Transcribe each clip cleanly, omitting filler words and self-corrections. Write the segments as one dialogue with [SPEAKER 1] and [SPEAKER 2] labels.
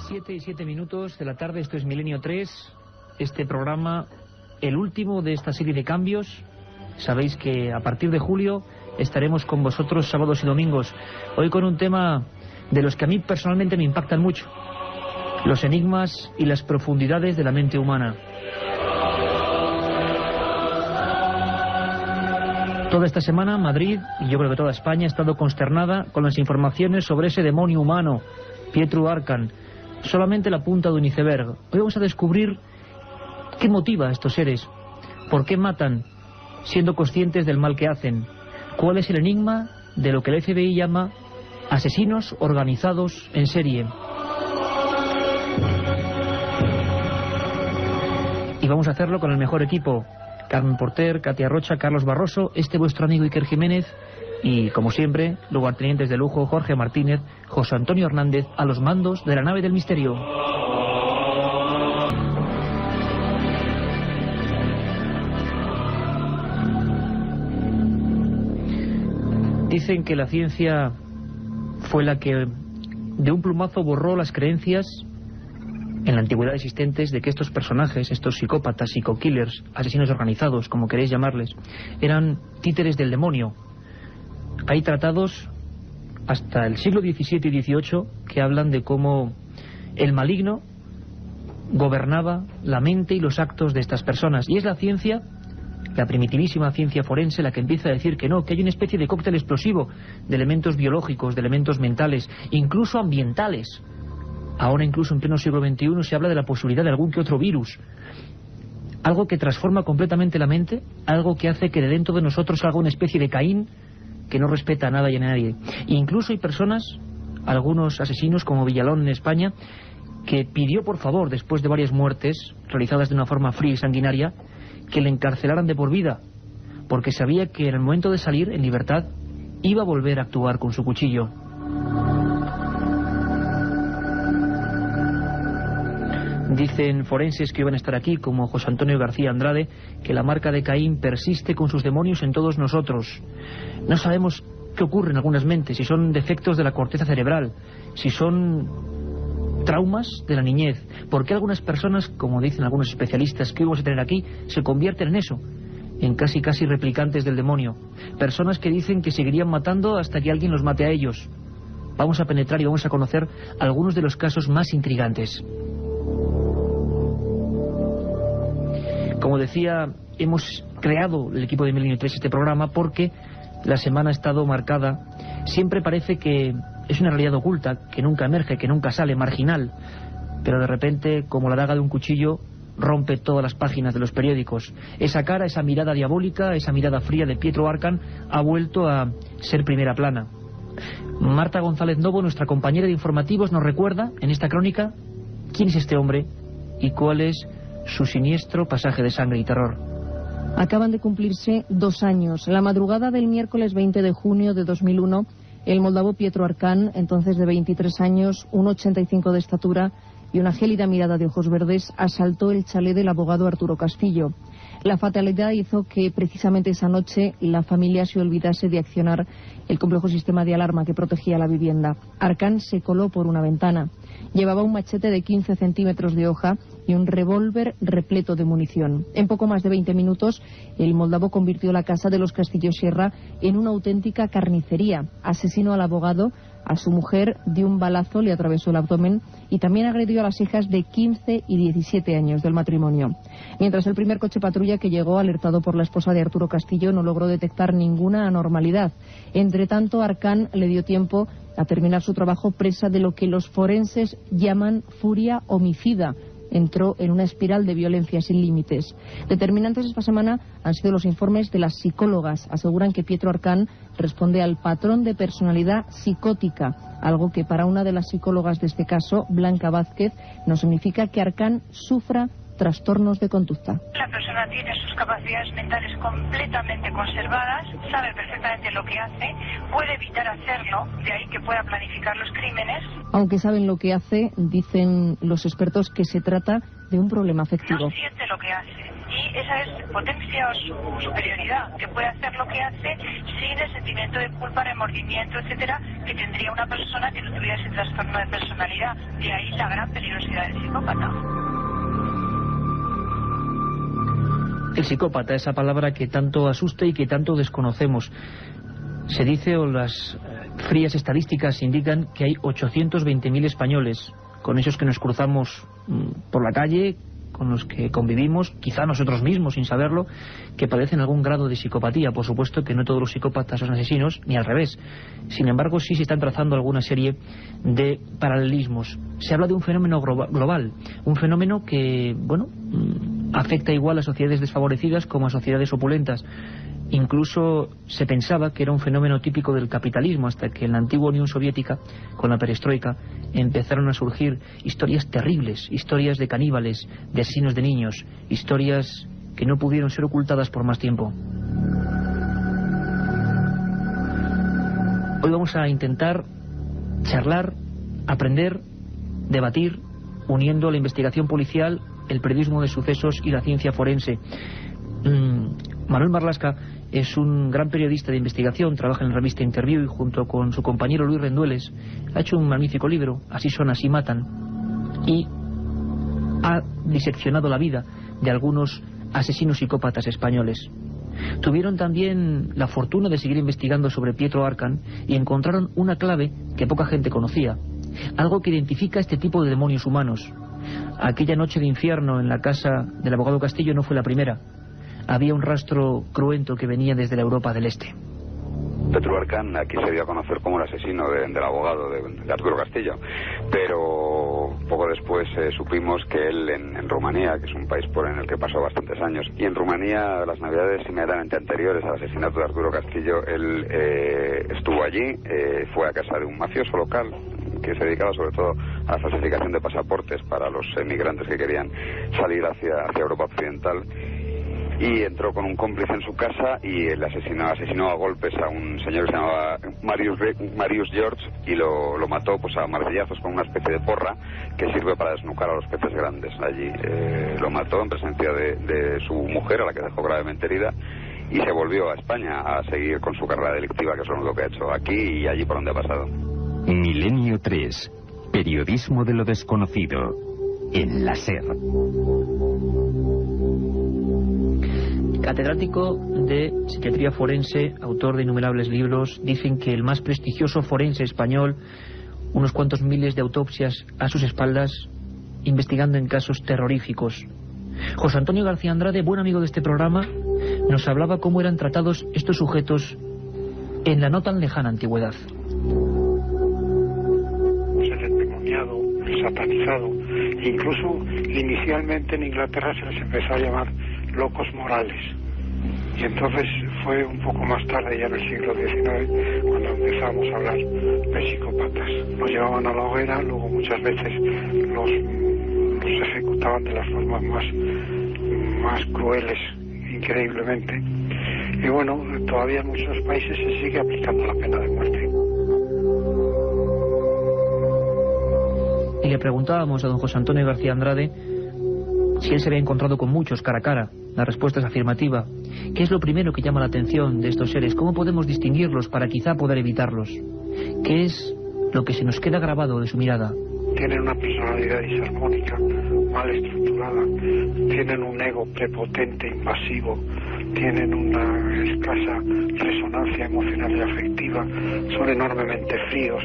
[SPEAKER 1] 7:07 de la tarde, esto es Milenio 3, este programa, el último de esta serie de cambios. Sabéis que a partir de julio estaremos con vosotros sábados y domingos, hoy con un tema de los que a mí personalmente me impactan mucho: los enigmas y las profundidades de la mente humana. Toda esta semana Madrid, y yo creo que toda España, ha estado consternada con las informaciones sobre ese demonio humano, Pietro Arkan. Solamente la punta de un iceberg. Hoy vamos a descubrir qué motiva a estos seres, por qué matan, siendo conscientes del mal que hacen, cuál es el enigma de lo que el FBI llama asesinos organizados en serie. Y vamos a hacerlo con el mejor equipo: Carmen Porter, Katia Rocha, Carlos Barroso, vuestro amigo Iker Jiménez y, como siempre, lugartenientes de lujo Jorge Martínez, José Antonio Hernández, a los mandos de la nave del misterio. Dicen que la ciencia fue la que de un plumazo borró las creencias en la antigüedad existentes de que estos personajes, estos psicópatas, psico-killers, asesinos organizados, como queréis llamarles, eran títeres del demonio. Hay tratados hasta el siglo XVII y XVIII que hablan de cómo el maligno gobernaba la mente y los actos de estas personas. Y es la ciencia, la primitivísima ciencia forense, la que empieza a decir que no, que hay una especie de cóctel explosivo de elementos biológicos, de elementos mentales, incluso ambientales. Ahora, incluso en pleno siglo XXI, se habla de la posibilidad de algún que otro virus. Algo que transforma completamente la mente, algo que hace que de dentro de nosotros salga una especie de Caín que no respeta a nada y a nadie. E incluso hay personas, algunos asesinos como Villalón en España, que pidió por favor, después de varias muertes realizadas de una forma fría y sanguinaria, que le encarcelaran de por vida, porque sabía que en el momento de salir en libertad iba a volver a actuar con su cuchillo. Dicen forenses que iban a estar aquí, como José Antonio García Andrade, que la marca de Caín persiste con sus demonios en todos nosotros. No sabemos qué ocurre en algunas mentes, si son defectos de la corteza cerebral, si son traumas de la niñez. ¿Por qué algunas personas, como dicen algunos especialistas que vamos a tener aquí, se convierten en eso, en casi replicantes del demonio? Personas que dicen que seguirían matando hasta que alguien los mate a ellos. Vamos a penetrar y vamos a conocer algunos de los casos más intrigantes. Como decía, hemos creado el equipo de Milenio 3 este programa porque la semana ha estado marcada. Siempre parece que es una realidad oculta, que nunca emerge, que nunca sale, marginal. Pero de repente, como la daga de un cuchillo, rompe todas las páginas de los periódicos. Esa cara, esa mirada diabólica, esa mirada fría de Pietro Arkan ha vuelto a ser primera plana. Marta González Novo, nuestra compañera de informativos, nos recuerda en esta crónica quién es este hombre y cuál es su siniestro pasaje de sangre y terror.
[SPEAKER 2] Acaban de cumplirse 2 años. La madrugada del miércoles 20 de junio de 2001, el moldavo Pietro Arkan, entonces de 23 años, 1,85 de estatura y una gélida mirada de ojos verdes, asaltó el chalet del abogado Arturo Castillo. La fatalidad hizo que precisamente esa noche la familia se olvidase de accionar el complejo sistema de alarma que protegía la vivienda. Arkan se coló por una ventana. Llevaba un machete de 15 centímetros de hoja y un revólver repleto de munición. En poco más de 20 minutos, el moldavo convirtió la casa de los Castillo Sierra en una auténtica carnicería. Asesinó al abogado, a su mujer, de un balazo, le atravesó el abdomen y también agredió a las hijas de 15 y 17 años del matrimonio. Mientras el primer coche patrulla que llegó, alertado por la esposa de Arturo Castillo, no logró detectar ninguna anormalidad. Entre tanto, Arkan le dio tiempo a terminar su trabajo presa de lo que los forenses llaman furia homicida. Entró en una espiral de violencia sin límites. Determinantes esta semana han sido los informes de las psicólogas. Aseguran que Pietro Arkan responde al patrón de personalidad psicótica, algo que para una de las psicólogas de este caso, Blanca Vázquez, no significa que Arkan sufra trastornos de conducta.
[SPEAKER 3] La persona tiene sus capacidades mentales completamente conservadas, sabe perfectamente lo que hace, puede evitar hacerlo, de ahí que pueda planificar los crímenes.
[SPEAKER 2] Aunque saben lo que hace, dicen los expertos que se trata de un problema afectivo.
[SPEAKER 3] No siente lo que hace y esa es potencia o su superioridad, que puede hacer lo que hace sin el sentimiento de culpa, remordimiento, etcétera, que tendría una persona que no tuviera ese trastorno de personalidad. De ahí la gran peligrosidad del psicópata.
[SPEAKER 1] El psicópata, esa palabra que tanto asusta y que tanto desconocemos. Se dice, o las frías estadísticas indican, que hay 820.000 españoles, con esos que nos cruzamos por la calle, con los que convivimos, quizá nosotros mismos sin saberlo, que padecen algún grado de psicopatía. Por supuesto que no todos los psicópatas son asesinos, ni al revés. Sin embargo, sí se están trazando alguna serie de paralelismos. Se habla de un fenómeno global, un fenómeno que, bueno, afecta igual a sociedades desfavorecidas como a sociedades opulentas. Incluso se pensaba que era un fenómeno típico del capitalismo, hasta que en la antigua Unión Soviética, con la perestroika, empezaron a surgir historias terribles, historias de caníbales, de asesinos de niños, historias que no pudieron ser ocultadas por más tiempo. Hoy vamos a intentar charlar, aprender, debatir, uniendo la investigación policial, el periodismo de sucesos y la ciencia forense. Manuel Marlasca es un gran periodista de investigación, trabaja en la revista Interview y junto con su compañero Luis Rendueles ha hecho un magnífico libro, Así son, así matan, y ha diseccionado la vida de algunos asesinos psicópatas españoles. Tuvieron también la fortuna de seguir investigando sobre Pietro Arcan y encontraron una clave que poca gente conocía, algo que identifica este tipo de demonios humanos. Aquella noche de infierno en la casa del abogado Castillo no fue la primera. Había un rastro cruento que venía desde la Europa del Este.
[SPEAKER 4] Pietro Arcan aquí se dio a conocer como el asesino del abogado de Arturo Castillo, pero poco después supimos que él en Rumanía, que es un país por en el que pasó bastantes años, y en Rumanía las navidades inmediatamente anteriores al asesinato de Arturo Castillo, él estuvo allí, fue a casa de un mafioso local que se dedicaba sobre todo a la falsificación de pasaportes para los emigrantes que querían salir hacia Europa Occidental, y entró con un cómplice en su casa y el asesinó a golpes a un señor que se llamaba Marius George y lo mató pues a martillazos con una especie de porra que sirve para desnucar a los peces grandes. Allí lo mató en presencia de su mujer, a la que dejó gravemente herida, y se volvió a España a seguir con su carrera delictiva, que es lo único que ha hecho aquí y allí por donde ha pasado.
[SPEAKER 5] Milenio 3. Periodismo de lo desconocido. En la SER.
[SPEAKER 1] Catedrático de psiquiatría forense, autor de innumerables libros, dicen que el más prestigioso forense español, unos cuantos miles de autopsias a sus espaldas, investigando en casos terroríficos. José Antonio García Andrade, buen amigo de este programa, nos hablaba cómo eran tratados estos sujetos en la no tan lejana antigüedad.
[SPEAKER 6] El endemoniado, el satanizado, incluso inicialmente en Inglaterra se les empezó a llamar locos morales, y entonces fue un poco más tarde, ya en el siglo XIX, cuando empezamos a hablar de psicópatas. Los llevaban a la hoguera, luego muchas veces los ejecutaban de las formas más crueles, increíblemente, y bueno, todavía en muchos países se sigue aplicando la pena de muerte.
[SPEAKER 1] Y le preguntábamos a don José Antonio García Andrade si él se había encontrado con muchos cara a cara. La respuesta es afirmativa. ¿Qué es lo primero que llama la atención de estos seres? ¿Cómo podemos distinguirlos para quizá poder evitarlos? ¿Qué es lo que se nos queda grabado de su mirada?
[SPEAKER 6] Tienen una personalidad disarmónica, mal estructurada, tienen un ego prepotente, invasivo, tienen una escasa resonancia emocional y afectiva, son enormemente fríos,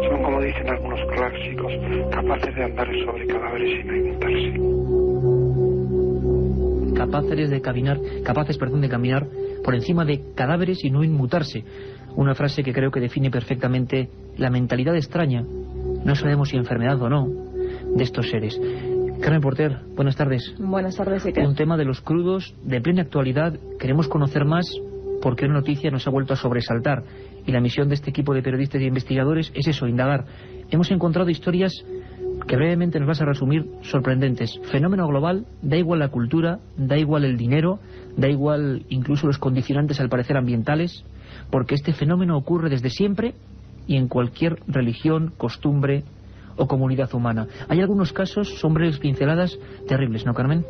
[SPEAKER 6] son, como dicen algunos clásicos, capaces de andar sobre cadáveres sin inmutarse.
[SPEAKER 1] Capaces de caminar por encima de cadáveres y no inmutarse. Una frase que creo que define perfectamente la mentalidad extraña, no sabemos si enfermedad o no, de estos seres. Carmen Porter, buenas tardes.
[SPEAKER 2] Buenas tardes, Iker.
[SPEAKER 1] Un tema de los crudos, de plena actualidad. Queremos conocer más porque una noticia nos ha vuelto a sobresaltar. Y la misión de este equipo de periodistas y investigadores es eso, indagar. Hemos encontrado historias que brevemente nos vas a resumir, sorprendentes. Fenómeno global, da igual la cultura, da igual el dinero, da igual incluso los condicionantes al parecer ambientales, porque este fenómeno ocurre desde siempre y en cualquier religión, costumbre o comunidad humana. Hay algunos casos, son breves pinceladas, terribles, ¿no, Carmen?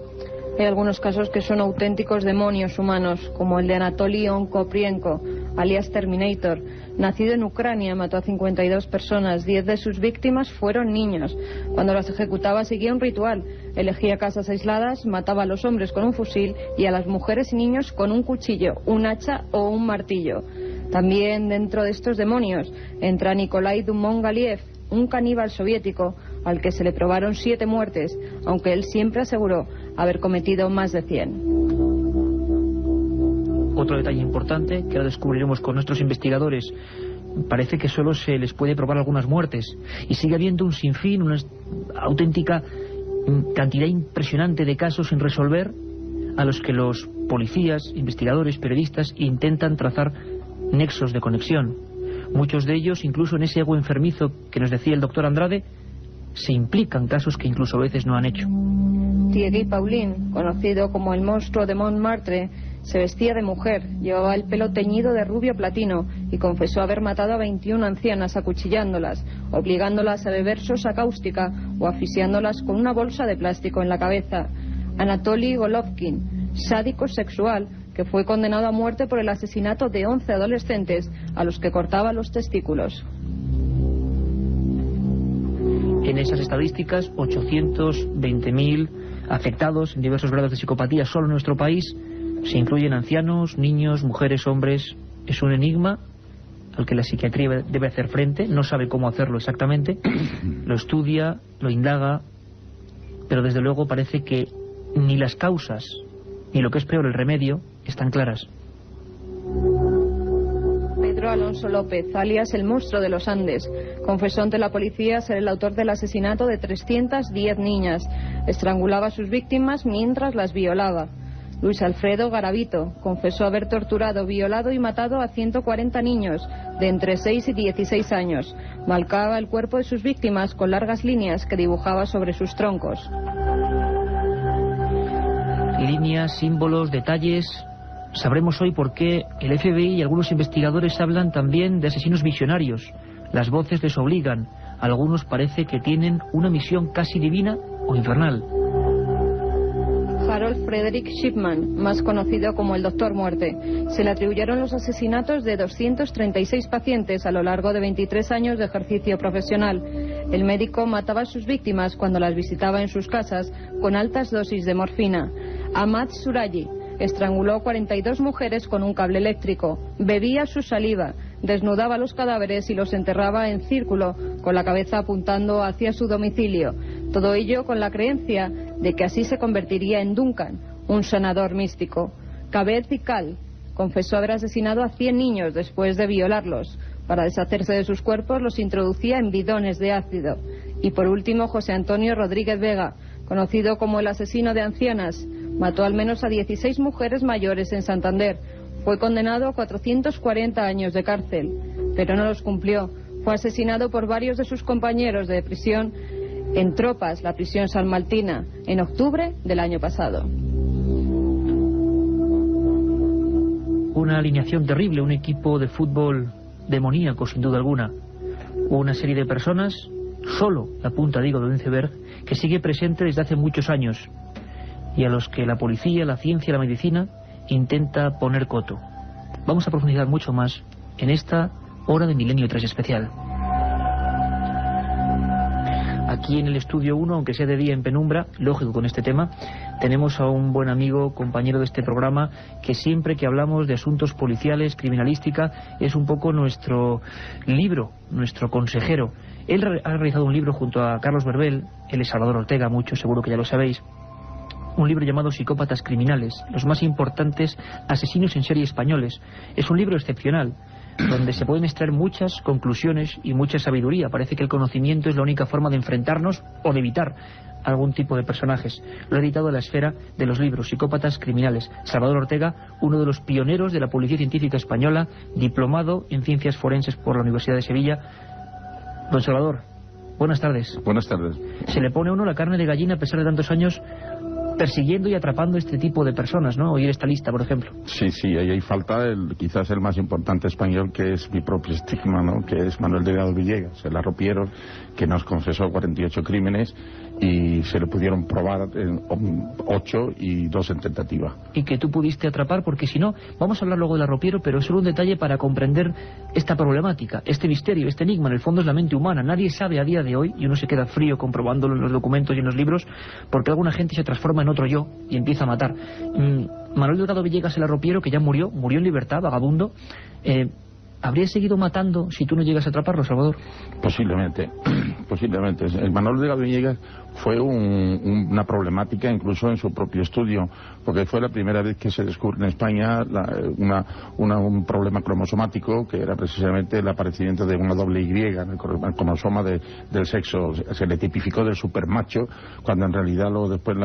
[SPEAKER 2] Hay algunos casos que son auténticos demonios humanos, como el de Anatoly Onkoprienko, alias Terminator. Nacido en Ucrania, mató a 52 personas, 10 de sus víctimas fueron niños. Cuando las ejecutaba seguía un ritual, elegía casas aisladas, mataba a los hombres con un fusil y a las mujeres y niños con un cuchillo, un hacha o un martillo. También dentro de estos demonios entra Nikolai Dumont-Galiev, un caníbal soviético al que se le probaron 7 muertes, aunque él siempre aseguró haber cometido más de 100.
[SPEAKER 1] Otro detalle importante que ahora descubriremos con nuestros investigadores: parece que solo se les puede probar algunas muertes y sigue habiendo un sinfín, una auténtica cantidad impresionante de casos sin resolver, a los que los policías, investigadores, periodistas intentan trazar nexos de conexión. Muchos de ellos, incluso en ese ego enfermizo que nos decía el doctor Andrade, se implican casos que incluso a veces no han hecho.
[SPEAKER 2] Thierry Paulin, conocido como el monstruo de Montmartre, se vestía de mujer, llevaba el pelo teñido de rubio platino y confesó haber matado a 21 ancianas acuchillándolas, obligándolas a beber sosa cáustica o asfixiándolas con una bolsa de plástico en la cabeza. Anatoly Golovkin, sádico sexual, que fue condenado a muerte por el asesinato de 11 adolescentes a los que cortaba los testículos.
[SPEAKER 1] En esas estadísticas, 820.000 afectados en diversos grados de psicopatía solo en nuestro país. Se incluyen ancianos, niños, mujeres, hombres. Es un enigma al que la psiquiatría debe hacer frente. No sabe cómo hacerlo exactamente. Lo estudia, lo indaga, pero desde luego parece que ni las causas, ni lo que es peor, el remedio, están claras.
[SPEAKER 2] Pedro Alonso López, alias el monstruo de los Andes, confesó ante la policía ser el autor del asesinato de 310 niñas. Estrangulaba a sus víctimas mientras las violaba. Luis Alfredo Garavito confesó haber torturado, violado y matado a 140 niños de entre 6 y 16 años. Marcaba el cuerpo de sus víctimas con largas líneas que dibujaba sobre sus troncos.
[SPEAKER 1] Líneas, símbolos, detalles. Sabremos hoy por qué el FBI y algunos investigadores hablan también de asesinos visionarios. Las voces les obligan. Algunos parece que tienen una misión casi divina o infernal.
[SPEAKER 2] Harold Frederick Shipman, más conocido como el Doctor Muerte. Se le atribuyeron los asesinatos de 236 pacientes a lo largo de 23 años de ejercicio profesional. El médico mataba a sus víctimas cuando las visitaba en sus casas con altas dosis de morfina. Ahmad Surayi estranguló 42 mujeres con un cable eléctrico, bebía su saliva, desnudaba los cadáveres y los enterraba en círculo, con la cabeza apuntando hacia su domicilio. Todo ello con la creencia de que así se convertiría en Duncan, un sanador místico. Kaved Vikal confesó haber asesinado a 100 niños después de violarlos. Para deshacerse de sus cuerpos los introducía en bidones de ácido. Y por último, José Antonio Rodríguez Vega, conocido como el asesino de ancianas, mató al menos a 16 mujeres mayores en Santander. Fue condenado a 440 años de cárcel, pero no los cumplió. Fue asesinado por varios de sus compañeros de prisión en Tropas, la prisión salmantina, en octubre del año pasado.
[SPEAKER 1] Una alineación terrible, un equipo de fútbol demoníaco, sin duda alguna. Una serie de personas, solo la punta, digo, de un iceberg, que sigue presente desde hace muchos años y a los que la policía, la ciencia, la medicina intenta poner coto. Vamos a profundizar mucho más en esta hora de Milenio 3 especial. Aquí en el estudio 1, aunque sea de día en penumbra, lógico con este tema, tenemos a un buen amigo, compañero de este programa, que siempre que hablamos de asuntos policiales, criminalística, es un poco nuestro libro, nuestro consejero. Él ha realizado un libro junto a Carlos Verbel, él es Salvador Ortega, muchos seguro que ya lo sabéis, un libro llamado Psicópatas Criminales, los más importantes asesinos en serie españoles. Es un libro excepcional, donde se pueden extraer muchas conclusiones y mucha sabiduría. Parece que el conocimiento es la única forma de enfrentarnos o de evitar algún tipo de personajes. Lo ha editado La Esfera de los libros, Psicópatas Criminales. Salvador Ortega, uno de los pioneros de la Policía Científica Española, diplomado en Ciencias Forenses por la Universidad de Sevilla. Don Salvador, buenas tardes.
[SPEAKER 7] Buenas tardes.
[SPEAKER 1] ¿Se le pone a uno la carne de gallina a pesar de tantos años persiguiendo y atrapando este tipo de personas, ¿no? Oír esta lista, por ejemplo.
[SPEAKER 7] Sí, ahí falta quizás el más importante español, que es mi propio estigma, ¿no? Que es Manuel Delgado Villegas, el arropiero, que nos confesó 48 crímenes y se le pudieron probar 8 y 2 en tentativa.
[SPEAKER 1] Y que tú pudiste atrapar, porque si no, vamos a hablar luego del arropiero, pero es solo un detalle para comprender esta problemática, este misterio, este enigma. En el fondo es la mente humana. Nadie sabe a día de hoy, y uno se queda frío comprobándolo en los documentos y en los libros, porque alguna gente se transforma en otro yo y empieza a matar. Manuel Delgado Villegas, el arropiero, que ya murió en libertad, vagabundo, ¿habría seguido matando si tú no llegas a atraparlo, Salvador?
[SPEAKER 7] Posiblemente. El Manuel Delgado Villegas fue una problemática incluso en su propio estudio, porque fue la primera vez que se descubre en España un problema cromosomático, que era precisamente el aparecimiento de una doble Y en el cromosoma del sexo. Se le tipificó del supermacho, cuando en realidad luego después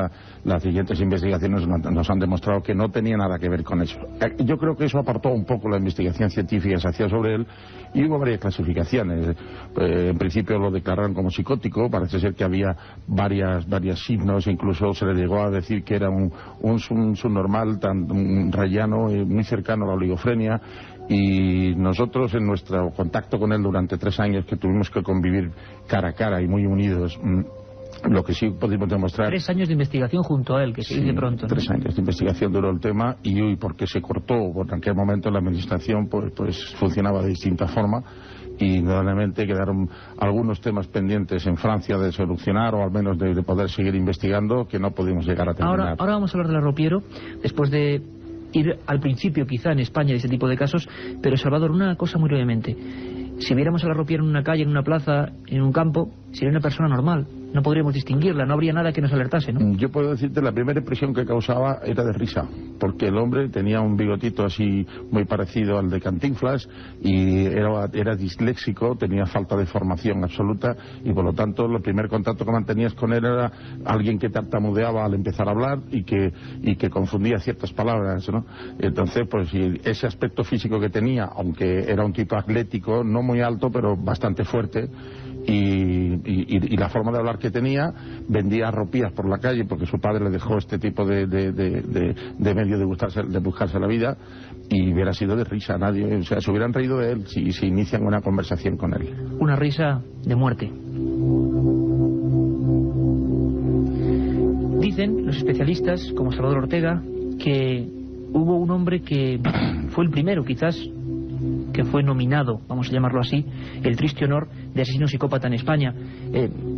[SPEAKER 7] las siguientes investigaciones nos han demostrado que no tenía nada que ver con eso. Yo creo que eso apartó un poco la investigación científica que se hacía sobre él, y hubo varias clasificaciones. En principio lo declararon como psicótico, parece ser que había varios signos, incluso se le llegó a decir que era un subnormal tan rayano y muy cercano a la oligofrenia. Y nosotros, en nuestro contacto con él durante 3 años, que tuvimos que convivir cara a cara y muy unidos, lo que sí pudimos demostrar...
[SPEAKER 1] 3 años de investigación junto a él, que se dice pronto, ¿no?
[SPEAKER 7] 3 años de investigación duró el tema, y porque se cortó, porque en aquel momento la administración pues funcionaba de distinta forma, y indudablemente quedaron algunos temas pendientes en Francia de solucionar, o al menos de poder seguir investigando, que no pudimos llegar a terminar.
[SPEAKER 1] Ahora vamos a hablar del arropiero, después de ir al principio quizá en España de ese tipo de casos, pero Salvador, una cosa muy brevemente. Si viéramos al arropiero en una calle, en una plaza, en un campo, sería una persona normal. No podríamos distinguirla, no habría nada que nos alertase, ¿no?
[SPEAKER 7] Yo puedo decirte, la primera impresión que causaba era de risa, porque el hombre tenía un bigotito así muy parecido al de Cantinflas, y era disléxico, tenía falta de formación absoluta, y por lo tanto el primer contacto que mantenías con él era alguien que tartamudeaba al empezar a hablar y que confundía ciertas palabras, ¿no? Entonces, pues ese aspecto físico que tenía, aunque era un tipo atlético, no muy alto, pero bastante fuerte, y la forma de hablar que tenía, vendía arropías por la calle porque su padre le dejó este tipo de medio de buscarse la vida, y hubiera sido de risa. Nadie, o sea, se hubieran reído de él si inician una conversación con él.
[SPEAKER 1] Una risa de muerte. Dicen los especialistas, como Salvador Ortega, que hubo un hombre que fue el primero, quizás, que fue nominado, vamos a llamarlo así, el triste honor de asesino psicópata en España.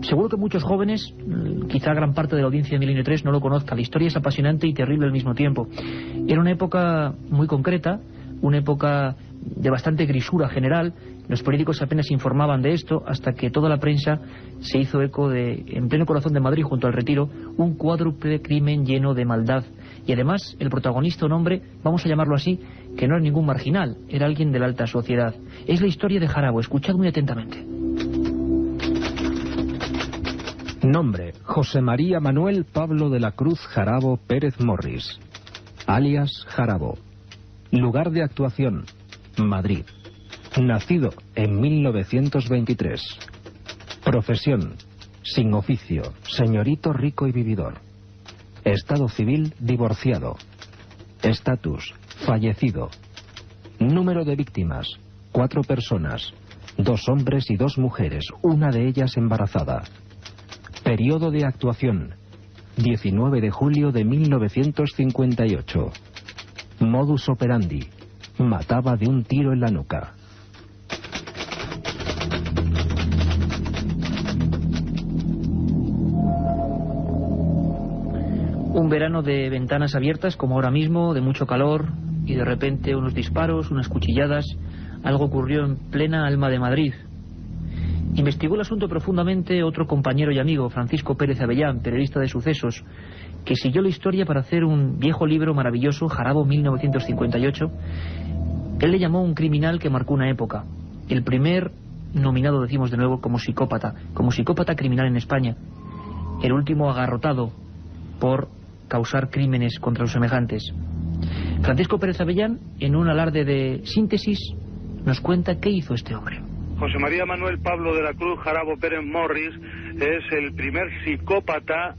[SPEAKER 1] Seguro que muchos jóvenes, quizá gran parte de la audiencia de Milenio 3 no lo conozca. La historia es apasionante y terrible al mismo tiempo. Era una época muy concreta, una época de bastante grisura general. Los periódicos apenas informaban de esto, hasta que toda la prensa se hizo eco de, en pleno corazón de Madrid, junto al Retiro, un cuádruple crimen lleno de maldad. Y además, el protagonista, un hombre, vamos a llamarlo así, que no era ningún marginal, era alguien de la alta sociedad. Es la historia de Jarabo, escuchad muy atentamente.
[SPEAKER 8] Nombre: José María Manuel Pablo de la Cruz Jarabo Pérez Morris, alias Jarabo. Lugar de actuación: Madrid. Nacido en 1923. Profesión: sin oficio, señorito rico y vividor. Estado civil: divorciado. Estatus: fallecido. Número de víctimas: 4 personas, 2 hombres y 2 mujeres, una de ellas embarazada. Periodo de actuación: 19 de julio de 1958. Modus operandi: mataba de un tiro en la nuca.
[SPEAKER 1] Un verano de ventanas abiertas, como ahora mismo, de mucho calor, y de repente unos disparos, unas cuchilladas. Algo ocurrió en plena alma de Madrid. Investigó el asunto profundamente otro compañero y amigo, Francisco Pérez Avellán, periodista de sucesos, que siguió la historia para hacer un viejo libro maravilloso, Jarabo 1958. Él le llamó un criminal que marcó una época. El primer nominado, decimos de nuevo, como psicópata criminal en España. El último agarrotado por causar crímenes contra sus semejantes. Francisco Pérez Avellán, en un alarde de síntesis, nos cuenta qué hizo este hombre.
[SPEAKER 6] José María Manuel Pablo de la Cruz Jarabo Pérez Morris es el primer psicópata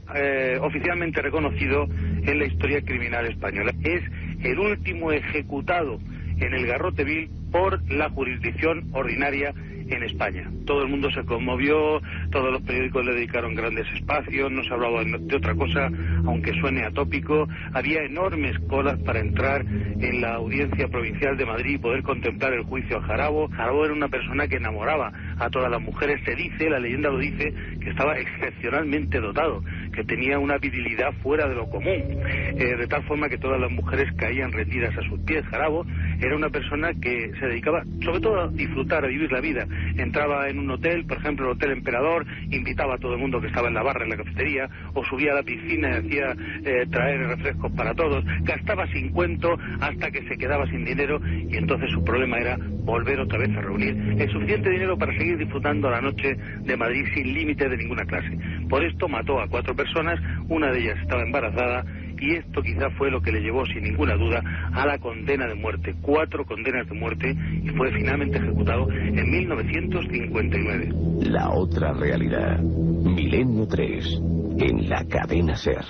[SPEAKER 6] oficialmente reconocido en la historia criminal española. Es el último ejecutado en el Garrote Vil por la jurisdicción ordinaria en España. Todo el mundo se conmovió, todos los periódicos le dedicaron grandes espacios, no se hablaba de otra cosa, aunque suene atópico. Había enormes colas para entrar en la Audiencia Provincial de Madrid y poder contemplar el juicio a Jarabo. Jarabo era una persona que enamoraba a todas las mujeres. Se dice, la leyenda lo dice, que estaba excepcionalmente dotado, que tenía una virilidad fuera de lo común, de tal forma que todas las mujeres caían rendidas a sus pies. Jarabo era una persona que se dedicaba sobre todo a disfrutar, a vivir la vida. Entraba en un hotel, por ejemplo el Hotel Emperador, invitaba a todo el mundo que estaba en la barra, en la cafetería, o subía a la piscina y hacía traer refrescos para todos. Gastaba sin cuento hasta que se quedaba sin dinero, y entonces su problema era volver otra vez a reunir el suficiente dinero para seguir disfrutando la noche de Madrid sin límite de ninguna clase. Por esto mató a 4 personas, una de ellas estaba embarazada, y esto quizá fue lo que le llevó sin ninguna duda a la condena de muerte. 4 condenas de muerte, y fue finalmente ejecutado en 1959.
[SPEAKER 9] La otra realidad. Milenio 3 en la cadena SER.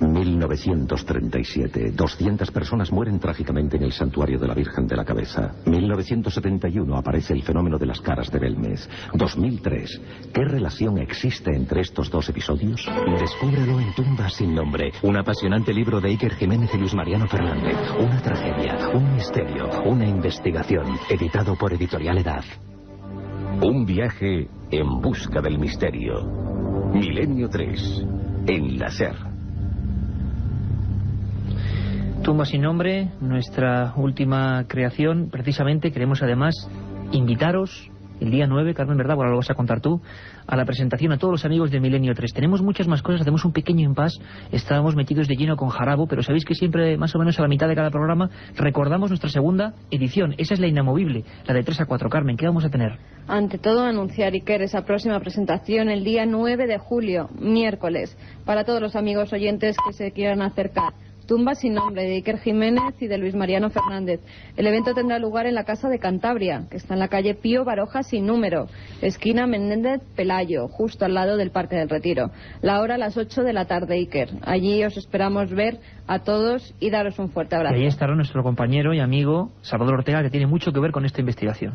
[SPEAKER 9] 1937. 200 personas mueren trágicamente en el santuario de la Virgen de la Cabeza. 1971 aparece el fenómeno de las caras de Belmez. 2003. ¿Qué relación existe entre estos dos episodios? Descúbrelo en Tumba sin nombre. Un apasionante libro de Iker Jiménez y Luis Mariano Fernández. Una tragedia, un misterio, una investigación. Editado por Editorial Edad. Un viaje en busca del misterio. Milenio 3 en la SER.
[SPEAKER 1] Tumba sin nombre, nuestra última creación. Precisamente queremos además invitaros el día 9, Carmen, ¿verdad? Ahora lo vas a contar tú, a la presentación a todos los amigos de Milenio 3. Tenemos muchas más cosas, hacemos un pequeño impasse, estábamos metidos de lleno con Jarabo, pero sabéis que siempre, más o menos a la mitad de cada programa, recordamos nuestra segunda edición. Esa es la inamovible, la de 3 a 4. Carmen, ¿qué vamos a tener?
[SPEAKER 2] Ante todo, anunciar, Iker, esa próxima presentación el día 9 de julio, miércoles, para todos los amigos oyentes que se quieran acercar. Tumba sin nombre, de Iker Jiménez y de Luis Mariano Fernández. El evento tendrá lugar en la Casa de Cantabria, que está en la calle Pío Baroja sin número, esquina Menéndez Pelayo, justo al lado del Parque del Retiro. La hora a las 8 de la tarde, Iker. Allí os esperamos ver a todos y daros un fuerte abrazo.
[SPEAKER 1] Y ahí estará nuestro compañero y amigo Salvador Ortega, que tiene mucho que ver con esta investigación.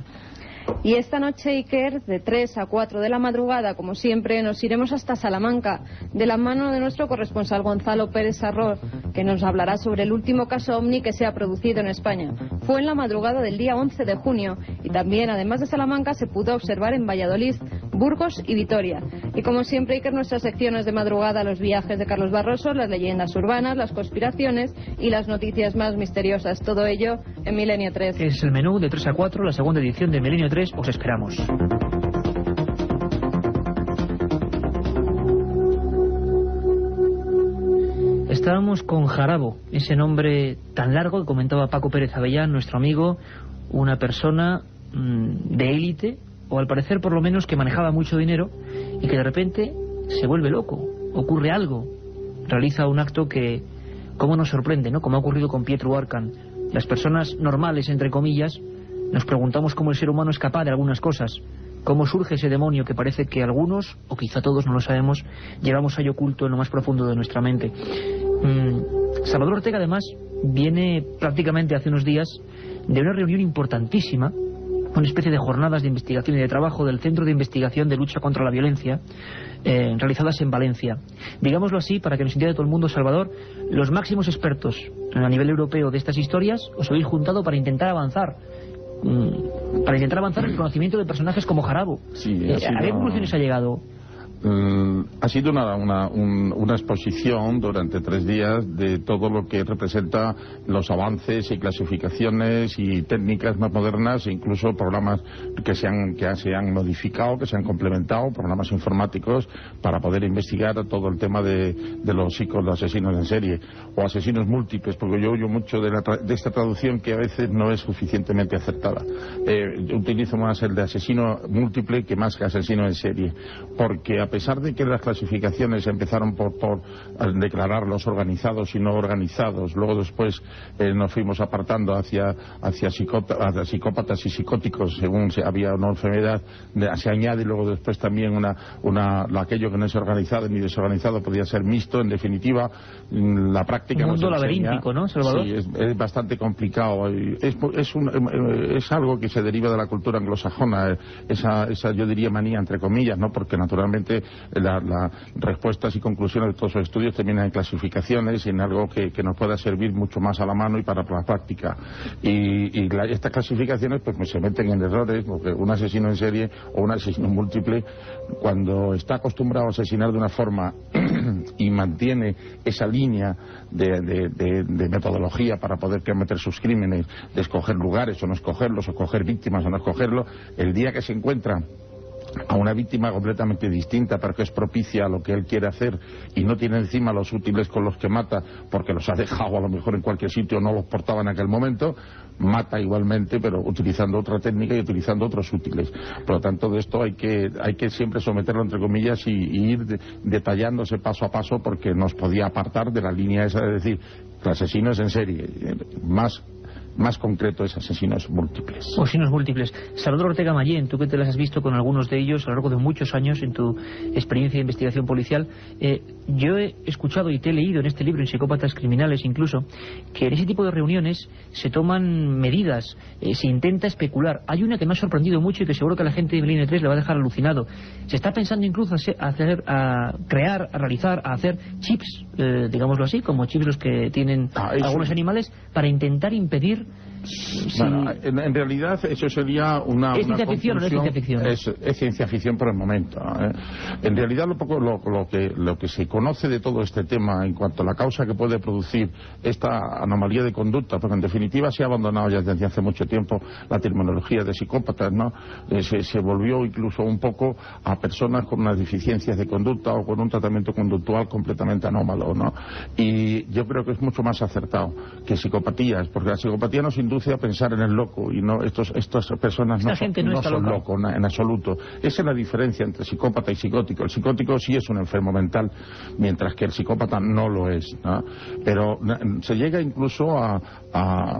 [SPEAKER 2] Y esta noche, Iker, de 3 a 4 de la madrugada, como siempre, nos iremos hasta Salamanca, de la mano de nuestro corresponsal Gonzalo Pérez Sarror, que nos hablará sobre el último caso OVNI que se ha producido en España. Fue en la madrugada del día 11 de junio, y también, además de Salamanca, se pudo observar en Valladolid, Burgos y Vitoria. Y como siempre, Iker, nuestras secciones de madrugada, los viajes de Carlos Barroso, las leyendas urbanas, las conspiraciones y las noticias más misteriosas. Todo ello en Milenio 3.
[SPEAKER 1] Es el menú de 3 a 4, la segunda edición de Milenio 3. Os esperamos. Estábamos con Jarabo, ese nombre tan largo que comentaba Paco Pérez Avellán, nuestro amigo, una persona de élite, o al parecer por lo menos que manejaba mucho dinero, y que de repente se vuelve loco, ocurre algo, realiza un acto que, cómo nos sorprende, ¿no? Como ha ocurrido con Pietro Arcan. Las personas normales, entre comillas, nos preguntamos cómo el ser humano es capaz de algunas cosas, cómo surge ese demonio que parece que algunos, o quizá todos, no lo sabemos, llevamos ahí oculto en lo más profundo de nuestra mente. Salvador Ortega, además, viene prácticamente hace unos días de una reunión importantísima, una especie de jornadas de investigación y de trabajo del Centro de Investigación de Lucha contra la Violencia, realizadas en Valencia. Digámoslo así, para que nos entienda todo el mundo, Salvador, los máximos expertos a nivel europeo de estas historias os habéis juntado para intentar avanzar en el conocimiento de personajes como Jarabo.
[SPEAKER 7] Sí,
[SPEAKER 1] ¿A qué conclusiones ha llegado?
[SPEAKER 7] Ha sido una exposición durante 3 días de todo lo que representa los avances y clasificaciones y técnicas más modernas, e incluso programas que se han modificado, que se han complementado, programas informáticos para poder investigar todo el tema de los asesinos en serie o asesinos múltiples, porque yo oyo mucho de esta traducción que a veces no es suficientemente acertada. Yo utilizo más el de asesino múltiple que más que asesino en serie, porque a pesar de que las clasificaciones empezaron por declararlos organizados y no organizados, luego después nos fuimos apartando hacia psicópatas y psicóticos según había una enfermedad, se añade, y luego después también aquello que no es organizado ni desorganizado podía ser mixto. En definitiva, la práctica
[SPEAKER 1] un mundo
[SPEAKER 7] nos enseña,
[SPEAKER 1] laberíntico, ¿no, Salvador?
[SPEAKER 7] Sí, es bastante complicado. Es algo que se deriva de la cultura anglosajona, esa yo diría manía entre comillas, ¿no? Porque naturalmente las respuestas y conclusiones de todos los estudios terminan en clasificaciones y en algo que nos pueda servir mucho más a la mano y para la práctica. Y estas clasificaciones pues se meten en errores, porque un asesino en serie o un asesino múltiple, cuando está acostumbrado a asesinar de una forma y mantiene esa línea de metodología para poder cometer sus crímenes, de escoger lugares o no escogerlos, o escoger víctimas o no escogerlos, el día que se encuentra a una víctima completamente distinta, pero que es propicia a lo que él quiere hacer y no tiene encima los útiles con los que mata porque los ha dejado a lo mejor en cualquier sitio, no los portaba en aquel momento, mata igualmente, pero utilizando otra técnica y utilizando otros útiles. Por lo tanto, de esto hay que siempre someterlo entre comillas y ir detallándose paso a paso, porque nos podía apartar de la línea esa de decir que el asesino es en serie, más concreto es asesinos múltiples.
[SPEAKER 1] Asesinos múltiples. Salvador Ortega Mayén, tú que te las has visto con algunos de ellos a lo largo de muchos años en tu experiencia de investigación policial, yo he escuchado y te he leído en este libro, en Psicópatas Criminales incluso, que en ese tipo de reuniones se toman medidas, se intenta especular. Hay una que me ha sorprendido mucho y que seguro que a la gente de Milenio 3 le va a dejar alucinado. Se está pensando incluso a realizar chips, digámoslo así, como chips los que tienen algunos animales, para intentar impedir...
[SPEAKER 7] Bueno, en realidad eso sería una...
[SPEAKER 1] ¿Es ciencia ficción o no es ciencia ficción?
[SPEAKER 7] Es ciencia ficción por el momento. En realidad lo que se conoce de todo este tema en cuanto a la causa que puede producir esta anomalía de conducta, porque en definitiva se ha abandonado ya desde hace mucho tiempo la terminología de psicópatas, ¿no? Se volvió incluso un poco a personas con unas deficiencias de conducta o con un tratamiento conductual completamente anómalo, ¿no? Y yo creo que es mucho más acertado que psicopatías, porque la psicopatía nos induce a pensar en el loco, y no estas personas no son locos en absoluto. Esa es la diferencia entre psicópata y psicótico. El psicótico sí es un enfermo mental, mientras que el psicópata no lo es, ¿no? Pero se llega incluso a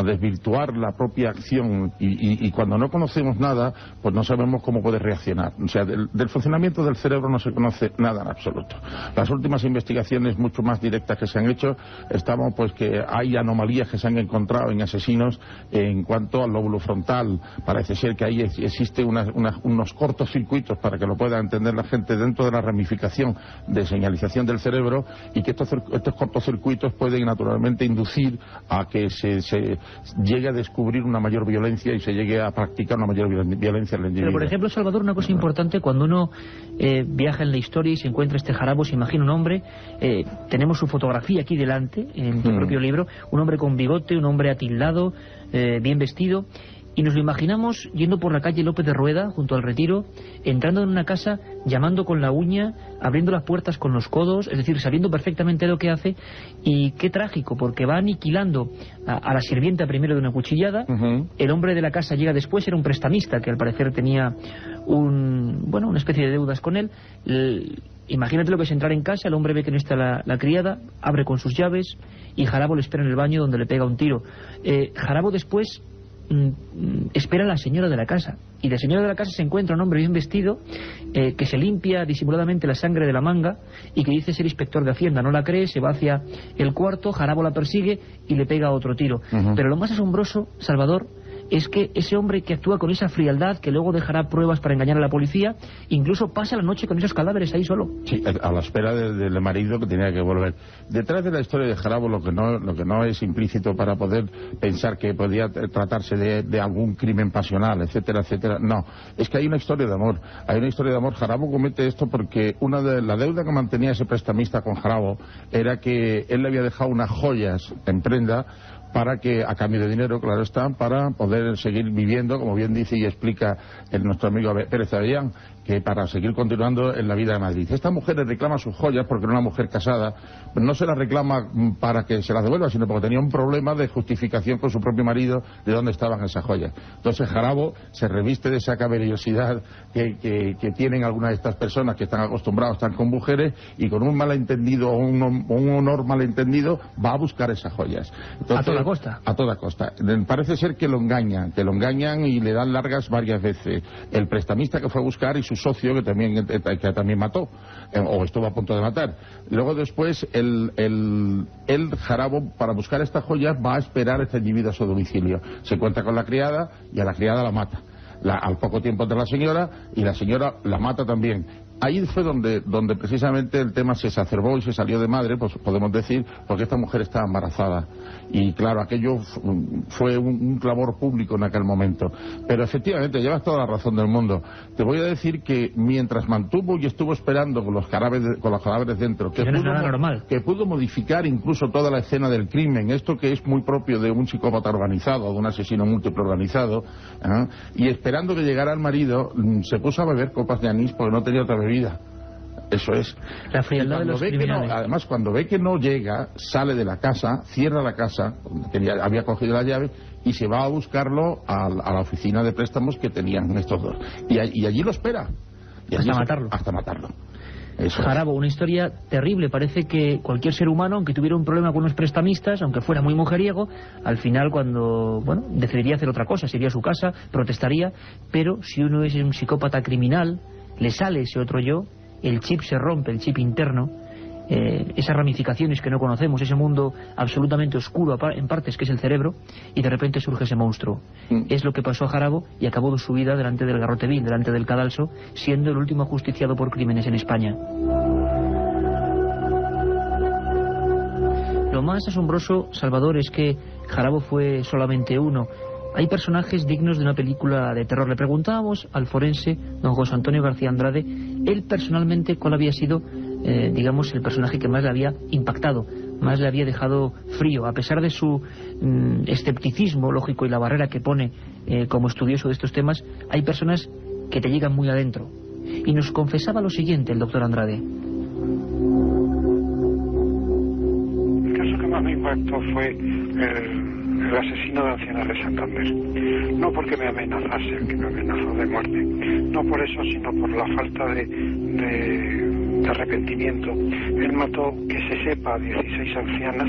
[SPEAKER 7] desvirtuar la propia acción, y cuando no conocemos nada, pues no sabemos cómo puede reaccionar. O sea, del funcionamiento del cerebro no se conoce nada en absoluto. Las últimas investigaciones mucho más directas que se han hecho estaban pues que hay anomalías que se han encontrado en asesinos en cuanto al lóbulo frontal. Parece ser que ahí existe unos cortocircuitos, para que lo pueda entender la gente, dentro de la ramificación de señalización del cerebro, y que estos cortocircuitos pueden naturalmente inducir a que se llegue a descubrir una mayor violencia y se llegue a practicar una mayor violencia en el individuo.
[SPEAKER 1] Pero por ejemplo, Salvador, una cosa importante, cuando uno viaja en la historia y se encuentra este Jarabo, se imagina un hombre, tenemos su fotografía aquí delante en tu propio libro, un hombre con bigote, un hombre atildado, bien vestido, y nos lo imaginamos yendo por la calle López de Rueda junto al Retiro, entrando en una casa, llamando con la uña, abriendo las puertas con los codos, es decir, sabiendo perfectamente lo que hace. Y qué trágico, porque va aniquilando a la sirvienta primero de una cuchillada. El hombre de la casa llega después, era un prestamista que al parecer tenía una especie de deudas con él. Imagínate lo que es entrar en casa, el hombre ve que no está la criada, abre con sus llaves y Jarabo le espera en el baño, donde le pega un tiro. Jarabo después espera a la señora de la casa, y la señora de la casa se encuentra un hombre bien vestido, que se limpia disimuladamente la sangre de la manga y que dice ser inspector de Hacienda. No la cree, se va hacia el cuarto, Jarabo la persigue y le pega otro tiro. Pero lo más asombroso, Salvador, es que ese hombre que actúa con esa frialdad, que luego dejará pruebas para engañar a la policía, incluso pasa la noche con esos cadáveres ahí solo. Sí,
[SPEAKER 7] a la espera del marido que tenía que volver. Detrás de la historia de Jarabo lo que no es implícito para poder pensar que podía tratarse de algún crimen pasional, etcétera, etcétera. No, es que hay una historia de amor. Hay una historia de amor. Jarabo comete esto porque la deuda que mantenía ese prestamista con Jarabo era que él le había dejado unas joyas en prenda, para que, a cambio de dinero, claro está, para poder seguir viviendo, como bien dice y explica nuestro amigo Pérez Avellán, que para seguir continuando en la vida de Madrid. Esta mujer le reclama sus joyas porque era una mujer casada, pero no se las reclama para que se las devuelva, sino porque tenía un problema de justificación con su propio marido de dónde estaban esas joyas. Entonces Jarabo se reviste de esa caballerosidad que tienen algunas de estas personas que están acostumbrados a estar con mujeres, y con un malentendido o un honor malentendido va a buscar esas joyas. Entonces,
[SPEAKER 1] a toda costa.
[SPEAKER 7] A toda costa. Parece ser que lo engañan y le dan largas varias veces. El prestamista que fue a buscar y su socio que también mató o estuvo a punto de matar. Luego después el Jarabo, para buscar estas joyas, va a esperar a este individuo a su domicilio. Se encuentra con la criada y a la criada la mata. Al poco tiempo de la señora, y la señora la mata también. Ahí fue donde precisamente el tema se exacerbó y se salió de madre, pues podemos decir, porque esta mujer estaba embarazada. Y claro, aquello fue un clamor público en aquel momento. Pero efectivamente, llevas toda la razón del mundo. Te voy a decir que mientras mantuvo y estuvo esperando con los cadáveres dentro, que pudo modificar incluso toda la escena del crimen, esto que es muy propio de un psicópata organizado, de un asesino múltiple organizado, y esperando que llegara el marido, se puso a beber copas de anís porque no tenía otra bebida. Eso es.
[SPEAKER 1] La frialdad de los criminales.
[SPEAKER 7] Además, cuando ve que no llega, sale de la casa, cierra la casa, había cogido la llave, y se va a buscarlo a la oficina de préstamos que tenían estos dos. Y allí lo espera. Hasta matarlo. Eso
[SPEAKER 1] Jarabo, una historia terrible. Parece que cualquier ser humano, aunque tuviera un problema con los prestamistas, aunque fuera muy mujeriego, al final cuando, decidiría hacer otra cosa, se iría a su casa, protestaría. Pero si uno es un psicópata criminal, le sale ese otro yo, el chip se rompe, el chip interno, esas ramificaciones que no conocemos, ese mundo absolutamente oscuro en partes que es el cerebro, y de repente surge ese monstruo. Es lo que pasó a Jarabo, y acabó su vida delante del garrote vil, delante del cadalso, siendo el último ajusticiado por crímenes en España. Lo más asombroso, Salvador, es que Jarabo fue solamente uno. Hay personajes dignos de una película de terror. Le preguntábamos al forense, don José Antonio García Andrade, él personalmente, cuál había sido, el personaje que más le había impactado, más le había dejado frío, a pesar de su escepticismo lógico y la barrera que pone como estudioso de estos temas. Hay personas que te llegan muy adentro. Y nos confesaba lo siguiente el doctor Andrade.
[SPEAKER 6] El caso que más me impactó fue el asesino de Ancianas de Santander. No porque me amenazase, el que me amenazó de muerte, no por eso, sino por la falta de arrepentimiento. Él mató, que se sepa, a 16 ancianas,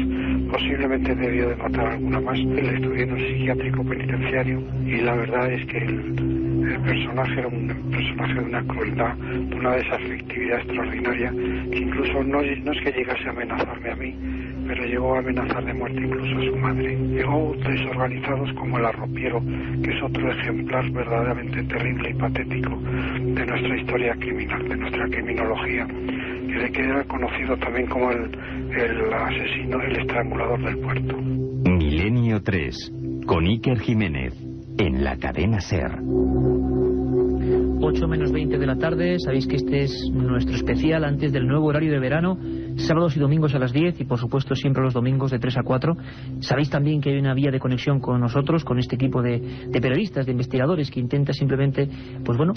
[SPEAKER 6] posiblemente debió de matar alguna más. Él estudió en un psiquiátrico penitenciario, y la verdad es que el personaje era un personaje de una crueldad, de una desafectividad extraordinaria, que incluso no es que llegase a amenazarme a mí, pero llegó a amenazar de muerte incluso a su madre. Llegó desorganizados como el arropiero, que es otro ejemplar verdaderamente terrible y patético de nuestra historia criminal, de nuestra criminología, que era conocido también como el asesino, el estrangulador del puerto.
[SPEAKER 5] Milenio 3, con Iker Jiménez, en la cadena SER.
[SPEAKER 1] 8 menos 20 de la tarde, sabéis que este es nuestro especial antes del nuevo horario de verano, sábados y domingos a las 10, y por supuesto siempre los domingos de 3 a 4. Sabéis también que hay una vía de conexión con nosotros, con este equipo de periodistas, de investigadores, que intenta simplemente,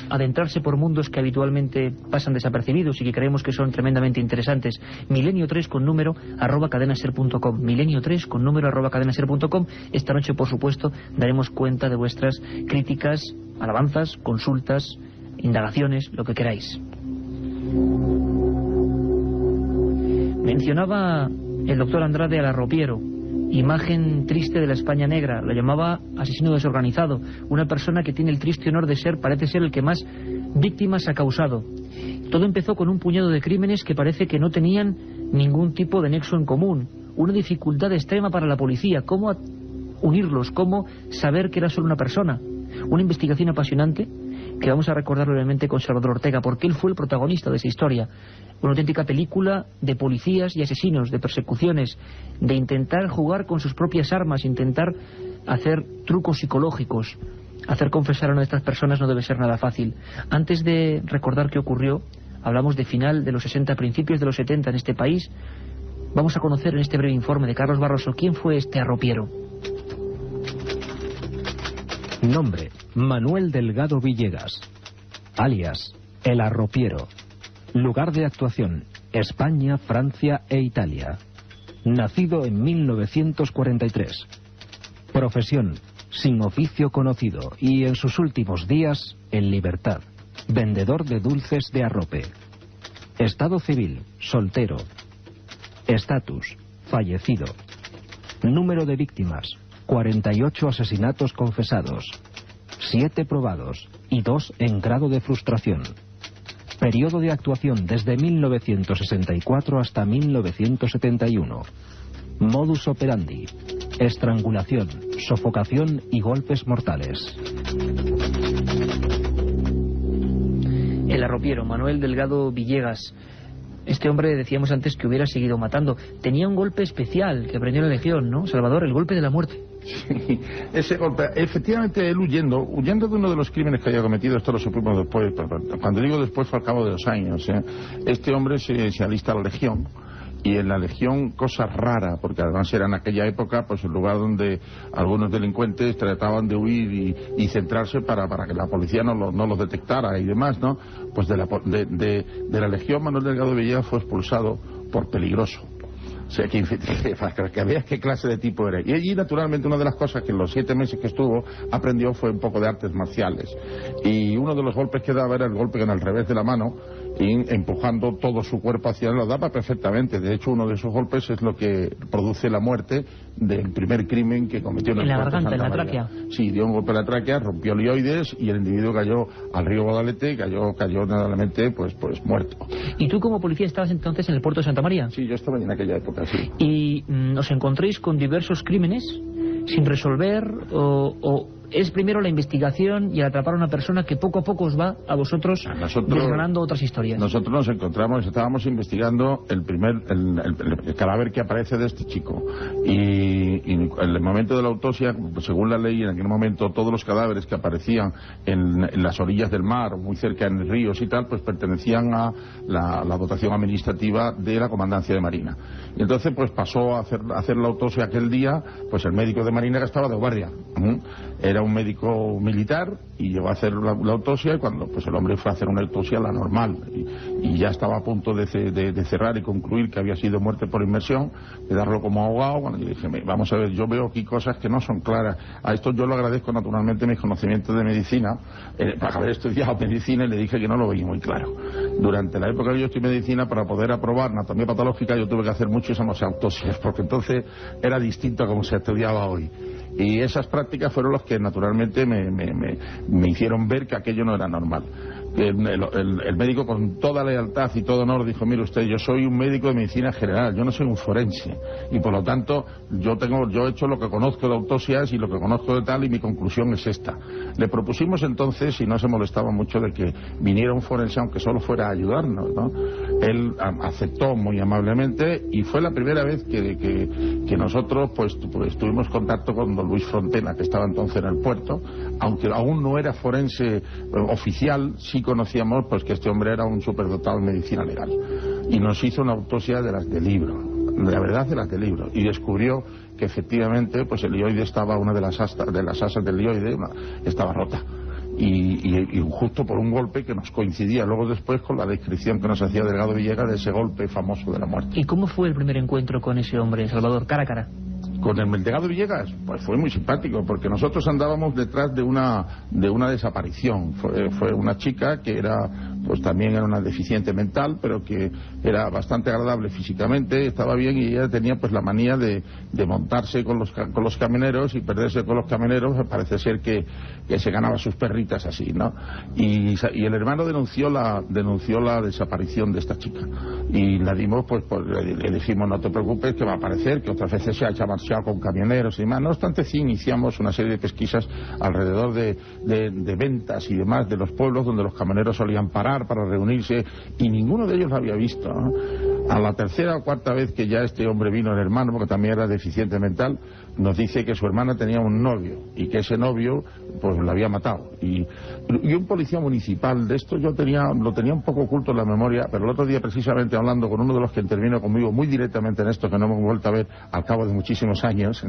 [SPEAKER 1] adentrarse por mundos que habitualmente pasan desapercibidos y que creemos que son tremendamente interesantes. Milenio 3 con número @cadenaser.com. Milenio 3 con número @cadenaser.com. Esta noche, por supuesto, daremos cuenta de vuestras críticas, alabanzas, consultas, indagaciones, lo que queráis. Mencionaba el doctor Andrade al arropiero, imagen triste de la España negra. Lo llamaba asesino desorganizado, una persona que tiene el triste honor de ser, parece ser, el que más víctimas ha causado. Todo empezó con un puñado de crímenes que parece que no tenían ningún tipo de nexo en común, una dificultad extrema para la policía, cómo unirlos, cómo saber que era solo una persona. Una investigación apasionante que vamos a recordar brevemente con Salvador Ortega, porque él fue el protagonista de esa historia. Una auténtica película de policías y asesinos, de persecuciones, de intentar jugar con sus propias armas, intentar hacer trucos psicológicos. Hacer confesar a una de estas personas no debe ser nada fácil. Antes de recordar qué ocurrió, hablamos de final de los 60, principios de los 70 en este país. Vamos a conocer en este breve informe de Carlos Barroso quién fue este arropiero.
[SPEAKER 8] Nombre: Manuel Delgado Villegas. Alias: El Arropiero. Lugar de actuación: España, Francia e Italia. Nacido en 1943. Profesión: sin oficio conocido, y en sus últimos días en libertad. Vendedor de dulces de arrope. Estado civil: soltero. Estatus: fallecido. Número de víctimas: 48 asesinatos confesados, 7 probados y 2 en grado de frustración. Periodo de actuación desde 1964 hasta 1971. Modus operandi: estrangulación, sofocación y golpes mortales.
[SPEAKER 1] El arropiero, Manuel Delgado Villegas. Este hombre, decíamos antes, que hubiera seguido matando. Tenía un golpe especial que aprendió en la Legión, ¿no, Salvador? El golpe de la muerte.
[SPEAKER 7] Sí, ese golpe, efectivamente, él huyendo de uno de los crímenes que había cometido. Esto lo supimos después. Cuando digo después fue al cabo de 2 años. Este hombre se alista a la Legión. Y en la Legión, cosa rara, porque además era en aquella época pues el lugar donde algunos delincuentes trataban de huir y centrarse para que la policía no los detectara y demás, ¿no? Pues de la Legión, Manuel Delgado Villegas fue expulsado por peligroso. O sea, para que veas qué clase de tipo era. Y allí, naturalmente, una de las cosas que en los 7 meses que estuvo aprendió fue un poco de artes marciales. Y uno de los golpes que daba era el golpe en el revés de la mano, y empujando todo su cuerpo hacia él, lo daba perfectamente. De hecho, uno de esos golpes es lo que produce la muerte del primer crimen que cometió en el puerto de Santa María. ¿En la garganta, en la tráquea? Sí, dio un golpe en la tráquea, rompió el ioides y el individuo cayó al río Guadalete, cayó naturalmente pues muerto.
[SPEAKER 1] ¿Y tú como policía estabas entonces en el puerto de Santa María?
[SPEAKER 7] Sí, yo estaba en aquella época, sí.
[SPEAKER 1] ¿Y os encontréis con diversos crímenes sin resolver o es primero la investigación y el atrapar a una persona que poco a poco os va a vosotros desgranando otras historias?
[SPEAKER 7] Nosotros nos encontramos, estábamos investigando el cadáver que aparece de este chico y en el momento de la autopsia, según la ley, en aquel momento todos los cadáveres que aparecían en las orillas del mar, muy cerca en ríos y tal, pues pertenecían a la dotación administrativa de la Comandancia de Marina. Y entonces pues pasó a hacer la autopsia aquel día, pues el médico de Marina que estaba de guardia. Era un médico militar y llegó a hacer la autopsia, y cuando pues el hombre fue a hacer una autopsia, la normal, y ya estaba a punto de cerrar y concluir que había sido muerte por inmersión, de darlo como ahogado, cuando yo dije, vamos a ver, yo veo aquí cosas que no son claras. A esto yo lo agradezco naturalmente mis conocimientos de medicina, para haber estudiado medicina, y le dije que no lo veía muy claro. Durante la época que yo estudié medicina, para poder aprobar anatomía patológica, yo tuve que hacer muchísimas autopsias, porque entonces era distinto a como se estudiaba hoy. Y esas prácticas fueron las que naturalmente me hicieron ver que aquello no era normal. El médico, con toda lealtad y todo honor, dijo, mire usted, yo soy un médico de medicina general, yo no soy un forense, y por lo tanto yo he hecho lo que conozco de autopsias y lo que conozco de tal, y mi conclusión es esta. Le propusimos entonces, y no se molestaba mucho, de que viniera un forense, aunque solo fuera a ayudarnos, ¿no? Él aceptó muy amablemente, y fue la primera vez que nosotros pues tuvimos contacto con don Luis Frontena, que estaba entonces en el puerto, aunque aún no era forense oficial. Sí conocíamos pues que este hombre era un superdotado en medicina legal, y nos hizo una autopsia de las de libro, la verdad, de las de libro, y descubrió que efectivamente pues el ioide estaba, una de las asas del ioide estaba rota, y justo por un golpe que nos coincidía luego después con la descripción que nos hacía Delgado Villegas de ese golpe famoso de la muerte.
[SPEAKER 1] ¿Y cómo fue el primer encuentro con ese hombre, Salvador, cara a cara?
[SPEAKER 7] Con el Delgado Villegas, pues fue muy simpático, porque nosotros andábamos detrás de una desaparición. Fue una chica que pues también era una deficiente mental, pero que era bastante agradable físicamente, estaba bien, y ella tenía pues la manía de montarse con los camioneros y perderse con los camioneros. Parece ser que se ganaba sus perritas así, ¿no? Y el hermano denunció la desaparición de esta chica, y la dimos, pues le dijimos, no te preocupes, que va a aparecer, que otras veces se ha hecho marchado con camioneros y demás. No obstante, sí iniciamos una serie de pesquisas alrededor de ventas y demás de los pueblos donde los camioneros solían parar para reunirse, y ninguno de ellos lo había visto, ¿no? A la tercera o cuarta vez que ya este hombre vino, el hermano, porque también era deficiente mental, nos dice que su hermana tenía un novio y que ese novio pues la había matado. Y un policía municipal, de esto yo lo tenía un poco oculto en la memoria, pero el otro día precisamente hablando con uno de los que intervino conmigo muy directamente en esto, que no hemos vuelto a ver al cabo de muchísimos años,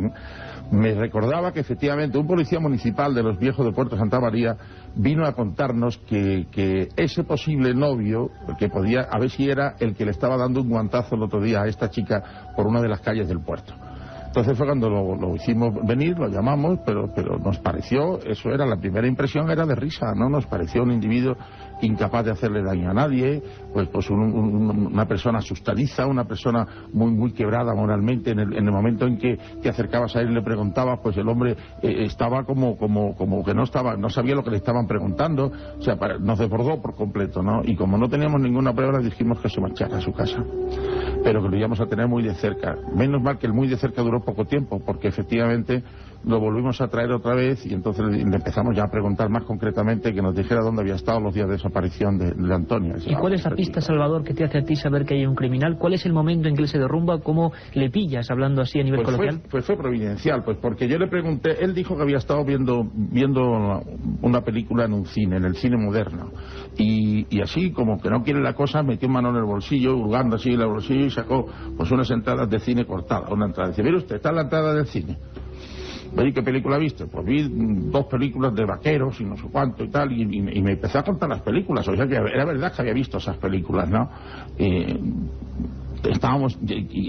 [SPEAKER 7] me recordaba que efectivamente un policía municipal de los viejos de Puerto Santa María vino a contarnos que ese posible novio, que podía, a ver si era el que le estaba dando un guantazo el otro día a esta chica por una de las calles del puerto. Entonces fue cuando lo hicimos venir, lo llamamos, pero nos pareció, eso era la primera impresión, era de risa, ¿no? Nos pareció un individuo incapaz de hacerle daño a nadie, pues una persona asustadiza, una persona muy quebrada moralmente. En el momento en que te acercabas a él y le preguntabas, pues el hombre estaba como que no sabía lo que le estaban preguntando, o sea, nos desbordó por completo, ¿no? Y como no teníamos ninguna prueba, le dijimos que se marchara a su casa, pero que lo íbamos a tener muy de cerca. Menos mal que el muy de cerca duró poco tiempo, porque efectivamente lo volvimos a traer otra vez y entonces le empezamos ya a preguntar más concretamente, que nos dijera dónde había estado los días de desaparición de Antonio.
[SPEAKER 1] ¿Y cuál es la pista, Salvador, que te hace a ti saber que hay un criminal? ¿Cuál es el momento en que él se derrumba? ¿Cómo le pillas, hablando así a nivel coloquial?
[SPEAKER 7] Fue providencial, pues porque yo le pregunté, él dijo que había estado viendo una película en un cine, en el cine moderno, y así como que no quiere la cosa, metió mano en el bolsillo, hurgando así en el bolsillo, y sacó pues unas entradas de cine cortadas, una entrada. Dice, mire usted, está la entrada del cine. ¿Y qué película viste? Pues vi 2 películas de vaqueros y no sé cuánto y tal, y me empecé a contar las películas, o sea que era verdad que había visto esas películas, ¿no? Estábamos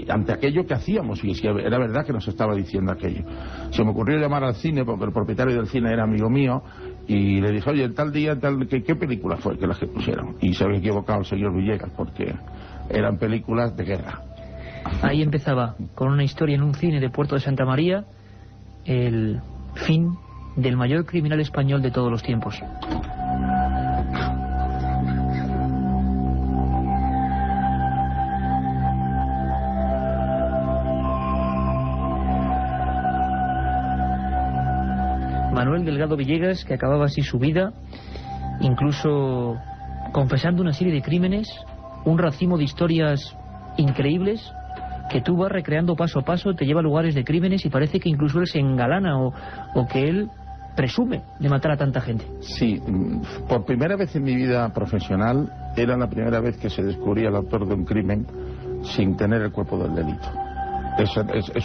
[SPEAKER 7] ante aquello que hacíamos, y era verdad que nos estaba diciendo aquello. Se me ocurrió llamar al cine, porque el propietario del cine era amigo mío, y le dije, oye, tal día, ¿qué película fue que las que pusieron? Y se había equivocado el señor Villegas, porque eran películas de guerra.
[SPEAKER 1] Ahí empezaba, con una historia en un cine de Puerto de Santa María, el fin del mayor criminal español de todos los tiempos. Manuel Delgado Villegas, que acababa así su vida, incluso confesando una serie de crímenes, un racimo de historias increíbles que tú vas recreando paso a paso, te lleva a lugares de crímenes y parece que incluso él se engalana o que él presume de matar a tanta gente.
[SPEAKER 7] Sí, por primera vez en mi vida profesional era la primera vez que se descubría el autor de un crimen sin tener el cuerpo del delito. Eso.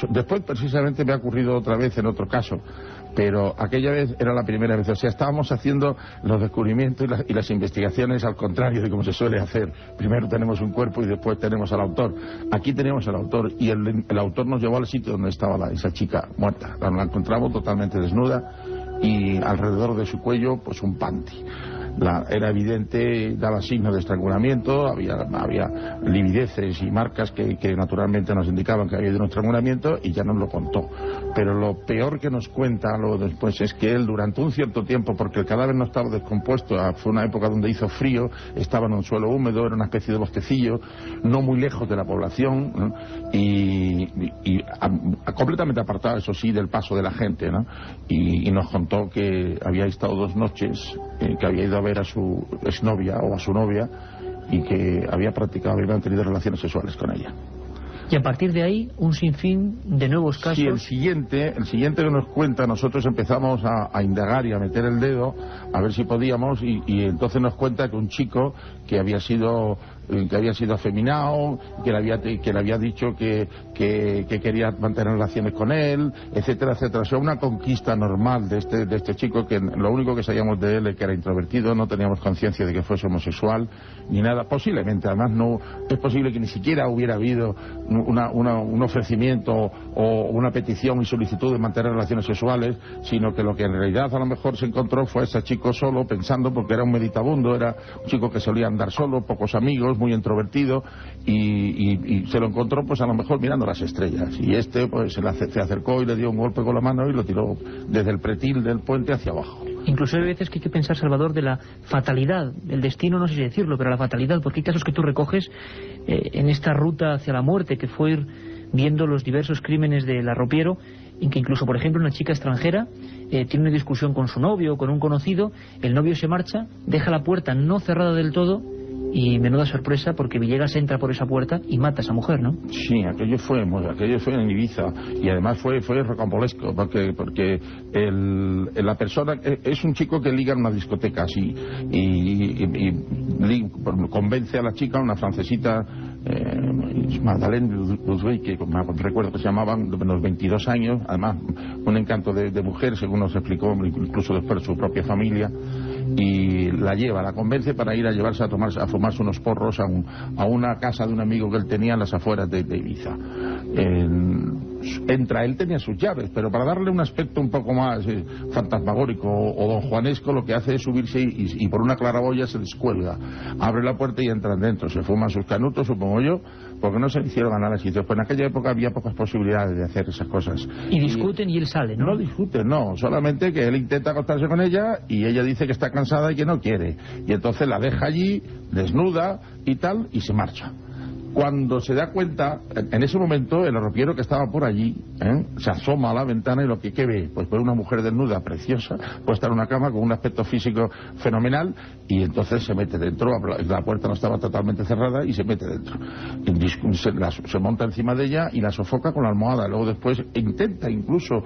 [SPEAKER 7] Después precisamente me ha ocurrido otra vez en otro caso, pero aquella vez era la primera vez. O sea, estábamos haciendo los descubrimientos y las investigaciones al contrario de como se suele hacer. Primero tenemos un cuerpo y después tenemos al autor. Aquí teníamos al autor, y el autor nos llevó al sitio donde estaba esa chica muerta. La encontramos totalmente desnuda y alrededor de su cuello pues un panty. Era evidente, daba signos de estrangulamiento, había livideces y marcas que naturalmente nos indicaban que había habido un estrangulamiento, y ya nos lo contó. Pero lo peor que nos cuenta luego después es que él durante un cierto tiempo, porque el cadáver no estaba descompuesto, fue una época donde hizo frío, estaba en un suelo húmedo, era una especie de bosquecillo, no muy lejos de la población, ¿no? y completamente apartado, eso sí, del paso de la gente, ¿no? Y nos contó que había estado 2 noches, que había ido a ver a su exnovia o a su novia, y que había tenido relaciones sexuales con ella.
[SPEAKER 1] Y a partir de ahí, un sinfín de nuevos casos.
[SPEAKER 7] Sí, el siguiente que nos cuenta, nosotros empezamos a indagar y a meter el dedo a ver si podíamos, y entonces nos cuenta que un chico que había sido afeminado, que le había dicho que quería mantener relaciones con él, etcétera, etcétera. O sea, una conquista normal de este chico, que lo único que sabíamos de él es que era introvertido, no teníamos conciencia de que fuese homosexual ni nada. Posiblemente, además, no es posible que ni siquiera hubiera habido un ofrecimiento o una petición y solicitud de mantener relaciones sexuales, sino que lo que en realidad a lo mejor se encontró fue ese chico solo, pensando, porque era un meditabundo, era un chico que solía andar solo, pocos amigos, muy introvertido, y se lo encontró pues a lo mejor mirando las estrellas, y pues se acercó y le dio un golpe con la mano y lo tiró desde el pretil del puente hacia abajo.
[SPEAKER 1] Incluso hay veces que hay que pensar, Salvador, de la fatalidad, el destino, no sé si decirlo, pero la fatalidad, porque hay casos que tú recoges en esta ruta hacia la muerte, que fue ir viendo los diversos crímenes del arropiero, en que incluso, por ejemplo, una chica extranjera tiene una discusión con su novio o con un conocido, el novio se marcha, deja la puerta no cerrada del todo, Y menuda sorpresa, porque Villegas entra por esa puerta y mata a esa mujer, ¿no?
[SPEAKER 7] Sí, aquello fue en Ibiza, y además fue rocambolesco, porque la persona es un chico que liga en una discoteca así, y convence a la chica, una francesita, Madeleine Dudouis, que recuerdo que se llamaban, de unos 22 años, además un encanto de mujer, según nos explicó incluso después su propia familia, y la convence para ir a llevarse a fumarse unos porros a una casa de un amigo que él tenía en las afueras de Ibiza. Entra, él tenía sus llaves, pero para darle un aspecto un poco más fantasmagórico o don juanesco, lo que hace es subirse y por una claraboya se descuelga, abre la puerta y entran dentro, se fuman sus canutos, supongo yo, porque no se le hicieron análisis. Pues en aquella época había pocas posibilidades de hacer esas cosas.
[SPEAKER 1] Y discuten y él sale, ¿no?
[SPEAKER 7] No discuten, no, solamente que él intenta acostarse con ella y ella dice que está cansada y que no quiere, y entonces la deja allí, desnuda y tal, y se marcha. Cuando se da cuenta, en ese momento, el arropiero que estaba por allí, se asoma a la ventana y lo que ve, pues ve una mujer desnuda, preciosa, puesta en una cama con un aspecto físico fenomenal, y entonces se mete dentro. La puerta no estaba totalmente cerrada y se mete dentro. Se monta encima de ella y la sofoca con la almohada. Luego después intenta incluso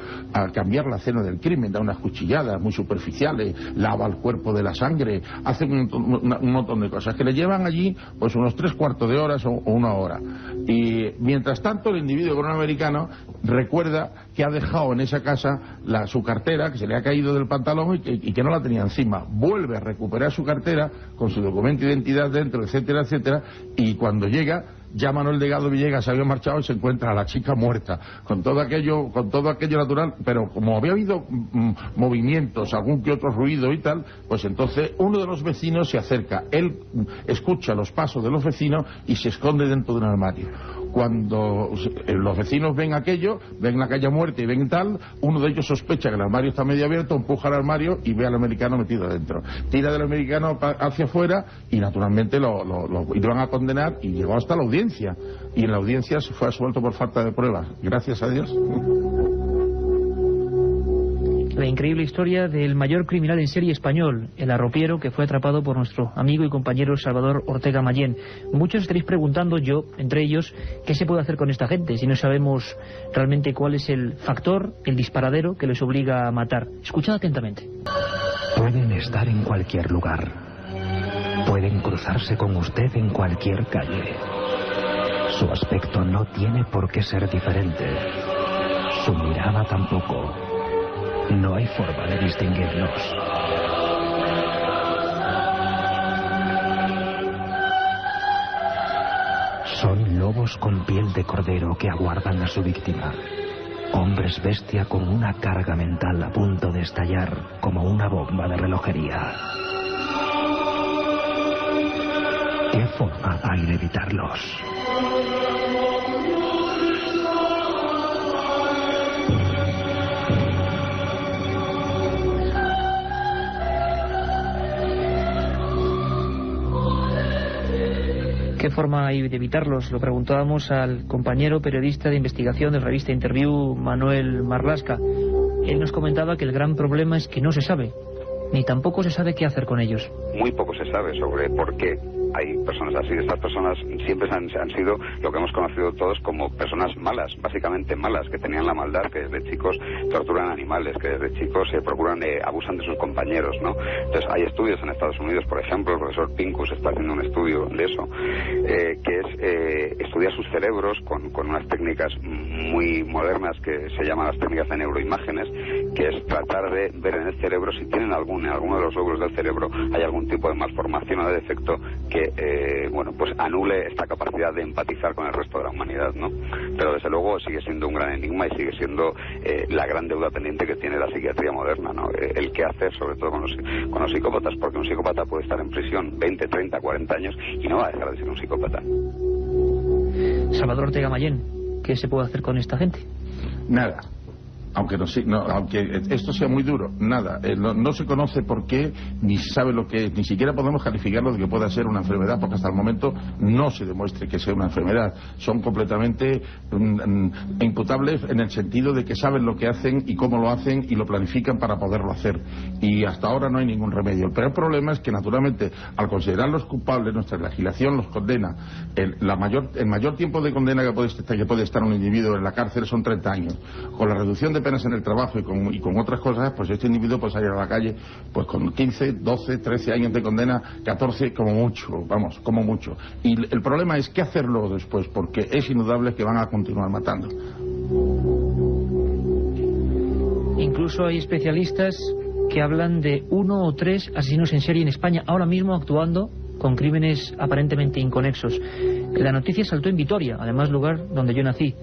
[SPEAKER 7] cambiar la escena del crimen, da unas cuchilladas muy superficiales, lava el cuerpo de la sangre, hace un montón de cosas que le llevan allí pues unos 3/4 de horas o una hora. Y mientras tanto el individuo americano recuerda que ha dejado en esa casa su cartera, que se le ha caído del pantalón y que no la tenía encima. Vuelve a recuperar su cartera con su documento de identidad dentro, etcétera, etcétera, y cuando llega, ya Manuel Delgado Villegas se había marchado y se encuentra a la chica muerta, con todo aquello natural, pero como había habido movimientos, algún que otro ruido y tal, pues entonces uno de los vecinos se acerca, él escucha los pasos de los vecinos y se esconde dentro de un armario. Cuando los vecinos ven aquello, ven la calle muerta y ven tal, uno de ellos sospecha que el armario está medio abierto, empuja el armario y ve al americano metido dentro. Tira del americano hacia afuera y naturalmente lo iban a condenar, y llegó hasta la audiencia. Y en la audiencia se fue absuelto por falta de pruebas. Gracias a Dios.
[SPEAKER 1] La increíble historia del mayor criminal en serie español, el arropiero, que fue atrapado por nuestro amigo y compañero Salvador Ortega Mayén. Muchos estaréis preguntando, yo entre ellos, ¿qué se puede hacer con esta gente si no sabemos realmente cuál es el factor, el disparadero que les obliga a matar? Escuchad atentamente.
[SPEAKER 8] Pueden estar en cualquier lugar. Pueden cruzarse con usted en cualquier calle. Su aspecto no tiene por qué ser diferente. Su mirada tampoco. No hay forma de distinguirlos. Son lobos con piel de cordero que aguardan a su víctima. Hombres bestia con una carga mental a punto de estallar como una bomba de relojería. ¿Qué forma hay de evitarlos?
[SPEAKER 1] ¿Qué forma hay de evitarlos? Lo preguntábamos al compañero periodista de investigación de la revista Interview, Manuel Marlasca. Él nos comentaba que el gran problema es que no se sabe, ni tampoco se sabe qué hacer con ellos.
[SPEAKER 4] Muy poco se sabe sobre por qué hay personas así. Estas personas siempre han sido lo que hemos conocido todos como personas malas, básicamente malas, que tenían la maldad, que desde chicos torturan animales, que desde chicos abusan de sus compañeros, ¿no? Entonces hay estudios en Estados Unidos, por ejemplo, el profesor Pincus está haciendo un estudio de eso, que es estudiar sus cerebros con unas técnicas muy modernas que se llaman las técnicas de neuroimágenes, que es tratar de ver en el cerebro si tienen en alguno de los lóbulos del cerebro hay algún tipo de malformación o de defecto que pues anule esta capacidad de empatizar con el resto de la humanidad, ¿no? Pero desde luego sigue siendo un gran enigma y sigue siendo la gran deuda pendiente que tiene la psiquiatría moderna, ¿no? El qué hacer, sobre todo con los psicópatas, porque un psicópata puede estar en prisión 20, 30, 40 años y no va a dejar de ser un psicópata.
[SPEAKER 1] Salvador Ortega Mayén, ¿qué se puede hacer con esta gente?
[SPEAKER 7] Nada. aunque esto sea muy duro, nada, no se conoce por qué, ni se sabe lo que es, ni siquiera podemos calificarlo de que pueda ser una enfermedad, porque hasta el momento no se demuestre que sea una enfermedad. Son completamente imputables en el sentido de que saben lo que hacen y cómo lo hacen y lo planifican para poderlo hacer. Y hasta ahora no hay ningún remedio. El peor problema es que, naturalmente, al considerarlos culpables, nuestra legislación los condena. El mayor tiempo de condena que puede estar un individuo en la cárcel son 30 años. Con la reducción de penas en el trabajo y con otras cosas, pues este individuo puede salir a la calle pues con 15, 12, 13 años de condena, 14 como mucho, vamos, como mucho. Y el problema es qué hacerlo después, porque es indudable que van a continuar matando.
[SPEAKER 1] Incluso hay especialistas que hablan de 1 o 3 asesinos en serie en España ahora mismo actuando con crímenes aparentemente inconexos. La noticia saltó en Vitoria, además lugar donde yo nací.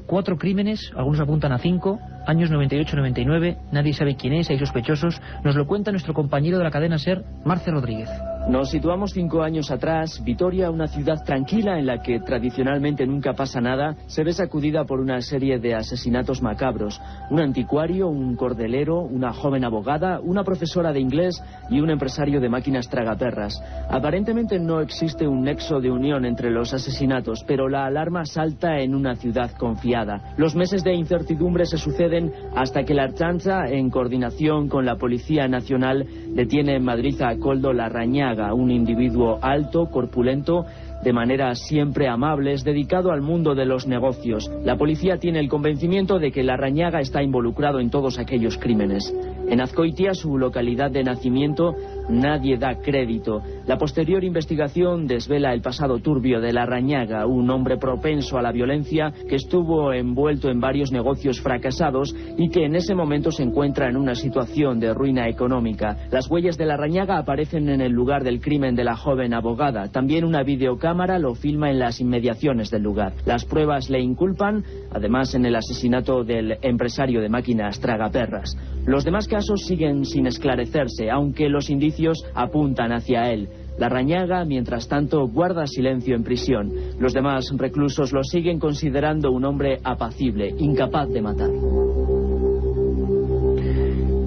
[SPEAKER 1] 4 crímenes, algunos apuntan a 5, años 98-99, nadie sabe quién es, hay sospechosos. Nos lo cuenta nuestro compañero de la cadena SER, Marce Rodríguez.
[SPEAKER 10] Nos situamos 5 años atrás. Vitoria, una ciudad tranquila en la que tradicionalmente nunca pasa nada, se ve sacudida por una serie de asesinatos macabros. Un anticuario, un cordelero, una joven abogada, una profesora de inglés y un empresario de máquinas tragaperras. Aparentemente no existe un nexo de unión entre los asesinatos, pero la alarma salta en una ciudad confiada. Los meses de incertidumbre se suceden hasta que la Ertzaintza, en coordinación con la Policía Nacional, detiene en Madrid a Koldo Larrañaga, un individuo alto, corpulento, de manera siempre amables, dedicado al mundo de los negocios. La policía tiene el convencimiento de que Larrañaga está involucrado en todos aquellos crímenes. En Azcoitia, su localidad de nacimiento, nadie da crédito. La posterior investigación desvela el pasado turbio de Larrañaga, un hombre propenso a la violencia que estuvo envuelto en varios negocios fracasados y que en ese momento se encuentra en una situación de ruina económica. Las huellas de Larrañaga aparecen en el lugar del crimen de la joven abogada. También una videocámara lo filma en las inmediaciones del lugar. Las pruebas le inculpan, además en el asesinato del empresario de máquinas tragaperras. Los demás casos siguen sin esclarecerse, aunque los indicios apuntan hacia él. Larrañaga, mientras tanto, guarda silencio en prisión. Los demás reclusos lo siguen considerando un hombre apacible, incapaz de matar.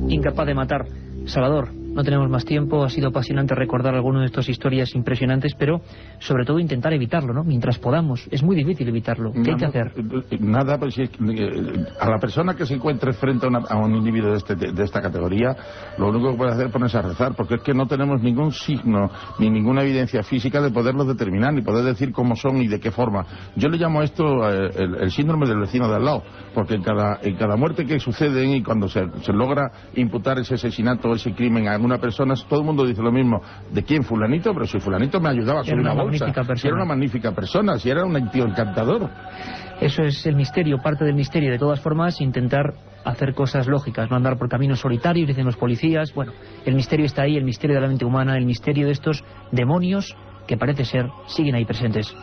[SPEAKER 1] Incapaz de matar. Salvador, no tenemos más tiempo, ha sido apasionante recordar algunas de estas historias impresionantes, pero sobre todo intentar evitarlo, ¿no? Mientras podamos. Es muy difícil evitarlo. ¿Qué hay que hacer?
[SPEAKER 7] Nada, pues a la persona que se encuentre frente a un individuo de esta categoría, lo único que puede hacer es ponerse a rezar, porque es que no tenemos ningún signo ni ninguna evidencia física de poderlo determinar, ni poder decir cómo son y de qué forma. Yo le llamo a esto el síndrome del vecino de al lado, porque en cada muerte que sucede y cuando se logra imputar ese asesinato, ese crimen a una persona, todo el mundo dice lo mismo. ¿De quién? Fulanito, pero si fulanito me ayudaba a subir una bolsa, si era una magnífica persona, si era un tío encantador.
[SPEAKER 1] Eso es el misterio, parte del misterio. De todas formas, intentar hacer cosas lógicas, no andar por caminos solitarios, dicen los policías. Bueno, el misterio está ahí, el misterio de la mente humana, el misterio de estos demonios que parece ser siguen ahí presentes.